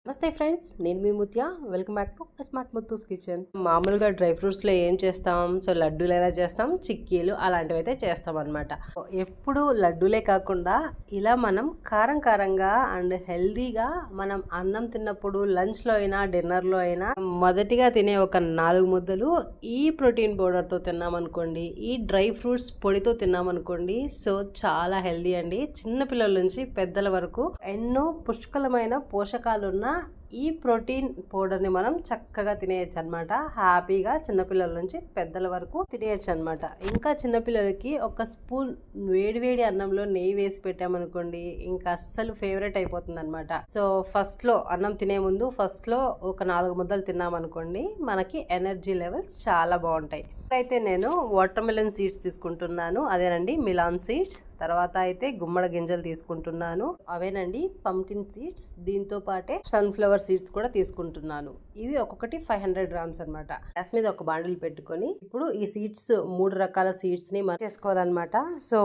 నమస్తే ఫ్రెండ్స్, నేను మీ Mutya. Welcome back to smart Muthu's kitchen. మామూలుగా డ్రై ఫ్రూట్స్లో ఏం చేస్తాం? సో లడ్డూలు ఎలా చేస్తాం, చిక్కీలు అలాంటివి అయితే చేస్తాం అనమాట. ఎప్పుడు లడ్డూలే కాకుండా ఇలా మనం కారం కారంగా అండ్ హెల్దీగా మనం అన్నం తిన్నప్పుడు లంచ్లో అయినా డిన్నర్లో అయినా మొదటిగా తినే ఒక 4 ముద్దలు ఈ ప్రోటీన్ పౌడర్తో తిన్నామనుకోండి, ఈ డ్రై ఫ్రూట్స్ పొడితో తిన్నామనుకోండి, సో చాలా హెల్దీ అండి. చిన్నపిల్లల నుంచి పెద్దల వరకు ఎన్నో పుష్కలమైన పోషకాలున్న ఈ ప్రోటీన్ పౌడర్ని మనం చక్కగా తినేయచ్చు అనమాట. హ్యాపీగా చిన్నపిల్లల నుంచి పెద్దల వరకు తినేయచ్చు అనమాట. ఇంకా చిన్నపిల్లలకి ఒక స్పూన్ వేడివేడి అన్నంలో నెయ్యి వేసి పెట్టామనుకోండి, ఇంకా అస్సలు ఫేవరెట్ అయిపోతుంది అనమాట. సో ఫస్ట్లో అన్నం తినే ముందు ఫస్ట్లో ఒక 4 ముద్దలు తిన్నామనుకోండి, మనకి ఎనర్జీ లెవెల్స్ చాలా బాగుంటాయి. ఇప్పుడైతే నేను వాటర్ మెలన్ సీడ్స్ తీసుకుంటున్నాను, అదేనండి మిలాన్ సీడ్స్. తర్వాత అయితే గుమ్మడి గింజలు తీసుకుంటున్నాను, అవేనండి పంకిన్ సీడ్స్. దీంతో పాటే సన్ఫ్లవర్ సీడ్స్ కూడా తీసుకుంటున్నాను. ఇవి ఒక్కొక్కటి 500 గ్రామ్స్ అనమాట. గ్యాస్ మీద ఒక బాండిల్ పెట్టుకొని ఇప్పుడు ఈ సీడ్స్ 3 రకాల సీడ్స్ ని మనం చేసుకోవాలన్నమాట. సో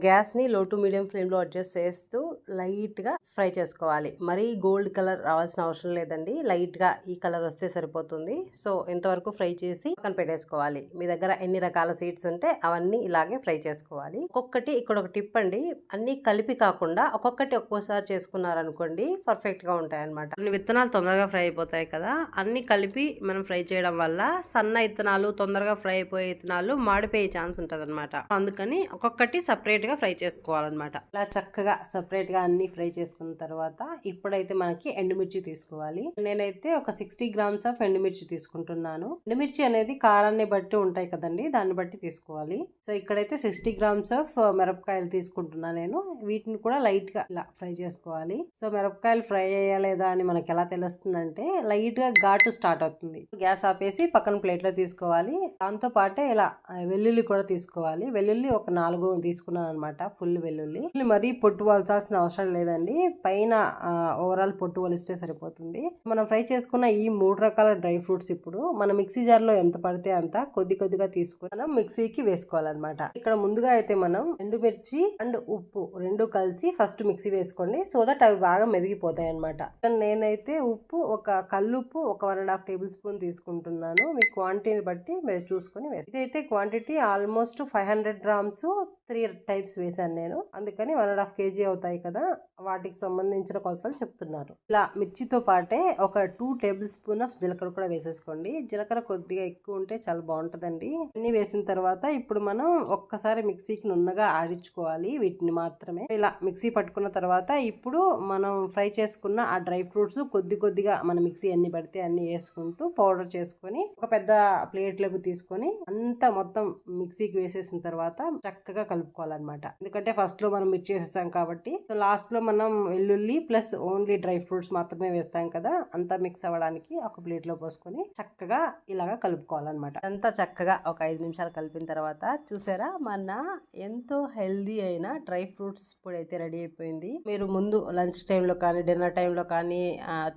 గ్యాస్ ని లో టు మీడియం ఫ్లేమ్ లో అడ్జస్ట్ చేస్తూ లైట్ గా ఫ్రై చేసుకోవాలి. మరీ గోల్డ్ కలర్ రావాల్సిన అవసరం లేదండి, లైట్ గా ఈ కలర్ వస్తే సరిపోతుంది. సో ఇంతవరకు ఫ్రై చేసి పక్కన పెట్టేసుకోవాలి. మీ దగ్గర ఎన్ని రకాల సీడ్స్ ఉంటే అవన్నీ ఇలాగే ఫ్రై చేసుకోవాలి. ఒక్కొక్కటి ఇక్కడ ఒక టిప్ అండి, అన్ని కలిపి కాకుండా ఒక్కొక్కటి ఒక్కోసారి చేసుకున్నారనుకోండి పర్ఫెక్ట్ గా ఉంటాయి అనమాట. కొన్ని విత్తనాలు తొందరగా ఫ్రై అయిపోతాయి కదా, అన్ని కలిపి మనం ఫ్రై చేయడం వల్ల సన్న విత్తనాలు, తొందరగా ఫ్రై అయిపోయే విత్తనాలు మాడిపోయే ఛాన్స్ ఉంటది అనమాట. అందుకని ఒక్కొక్కటి సపరేట్ గా ఫ్రై చేసుకోవాలన్నమాట. ఇలా చక్కగా సపరేట్ గా అన్ని ఫ్రై చేసుకున్న తర్వాత ఇప్పుడైతే మనకి ఎండుమిర్చి తీసుకోవాలి. నేనైతే ఒక 60 గ్రామ్స్ ఆఫ్ ఎండుమిర్చి తీసుకుంటున్నాను. ఎండుమిర్చి అనేది కారాన్ని బట్టి ఉంటాయి కదండి, దాన్ని బట్టి తీసుకోవాలి. సో ఇక్కడైతే 60 గ్రామ్స్ ఆఫ్ మిరపకాయలు తీసుకుంటున్నా నేను. వీటిని కూడా లైట్ గా ఇలా ఫ్రై చేసుకోవాలి. సో మిరపకాయలు ఫ్రై అయ్యలేదా అని మనకి ఎలా తెలుస్తుందంటే లైట్ గా ఘాటు స్టార్ట్ అవుతుంది. గ్యాస్ ఆపేసి పక్కన ప్లేట్ లో తీసుకోవాలి. దాంతో పాటే ఇలా వెల్లుల్లి కూడా తీసుకోవాలి. వెల్లుల్లి ఒక 4 తీసుకున్నాను అనమాట, ఫుల్ వెల్లుల్లి. మరీ పొట్టు వలసాల్సిన అవసరం లేదండి, పైన ఓవరాల్ పొట్టు వలిస్తే సరిపోతుంది. మనం ఫ్రై చేసుకున్న ఈ 3 రకాల డ్రై ఫ్రూట్స్ ఇప్పుడు మన మిక్సీ జార్ లో ఎంత పడితే అంత కొద్దిగా తీసుకుని మనం మిక్సీకి వేసుకోవాలన్నమాట. ఇక్కడ ముందుగా అయితే మనం ఎండుమిర్చి అండ్ ఉప్పు రెండు కలిసి ఫస్ట్ మిక్సీ వేసుకోండి, సో దట్ అవి బాగా మెదిగిపోతాయి అనమాట. నేనైతే ఉప్పు ఒక కల్లుప్పు ఒక 1.5 టేబుల్ స్పూన్ తీసుకుంటున్నాను. మీ క్వాంటిటీని బట్టి మీరు చూసుకుని వేసి. ఇదైతే క్వాంటిటీ ఆల్మోస్ట్ 500 గ్రామ్స్ 3 టైప్స్ వేసాను నేను, అందుకని 1.5 kg అవుతాయి కదా, వాటికి సంబంధించిన కొలతలు చెప్తున్నారు. ఇలా మిర్చితో పాటే ఒక 2 టేబుల్ స్పూన్ ఆఫ్ జీలకర్ర కూడా వేసేసుకోండి. జీలకర్ర కొద్దిగా ఎక్కువ ఉంటే చాలా బాగుంటదండి. అన్ని వేసిన తర్వాత ఇప్పుడు మనం ఒక్కసారి మిక్సీకి నున్నగా ఆడించుకోవాలి వీటిని మాత్రమే. ఇలా మిక్సీ పట్టుకున్న తర్వాత ఇప్పుడు మనం ఫ్రై చేసుకున్న ఆ డ్రై ఫ్రూట్స్ కొద్దిగా మన మిక్సీ అన్ని పడితే అన్ని వేసుకుంటూ పౌడర్ చేసుకొని ఒక పెద్ద ప్లేట్ లోకి తీసుకొని అంతా మొత్తం మిక్సీకి వేసేసిన తర్వాత చక్కగా కలుపుకోవాలన్నమాట. ఎందుకంటే ఫస్ట్ లో మనం మిక్స్ చేసేసాం కాబట్టి, లాస్ట్ లో మనం వెల్లుల్లి ప్లస్ ఓన్లీ డ్రై ఫ్రూట్స్ మాత్రమే వేస్తాం కదా, అంతా మిక్స్ అవ్వడానికి ఒక ప్లేట్ లో పోసుకొని చక్కగా ఇలాగా కలుపుకోవాలన్నమాట. అంతా చక్కగా ఒక 5 నిమిషాలు కలిపిన తర్వాత చూసారా, మన ఎంతో హెల్దీ అయిన డ్రై ఫ్రూట్స్ పొడి అయితే రెడీ అయిపోయింది. మీరు ముందు లంచ్ టైంలో కానీ డిన్నర్ టైంలో కానీ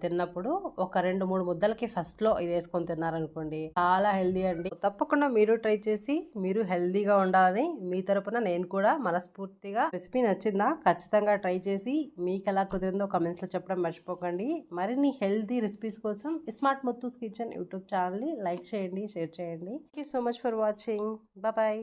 తిన్నప్పుడు ఒక 2-3 ముద్దలకి ఫస్ట్ లో ఇది వేసుకొని తిన్నారనుకోండి, చాలా హెల్దీ అండి. తప్పకుండా మీరు ట్రై చేసి మీరు హెల్దీగా ఉండాలని మీ తరపున నేను కూడా మనస్ఫూర్తిగా. రెసిపీ నచ్చిందా? ఖచ్చితంగా ట్రై చేసి మీకు ఎలా కుదిరిందో కామెంట్స్ లో చెప్పడం మర్చిపోకండి. మరిన్ని హెల్దీ రెసిపీస్ కోసం smart Muthu's kitchen YouTube channel ని లైక్ చేయండి, షేర్ చేయండి. Thank you so much for watching. Bye.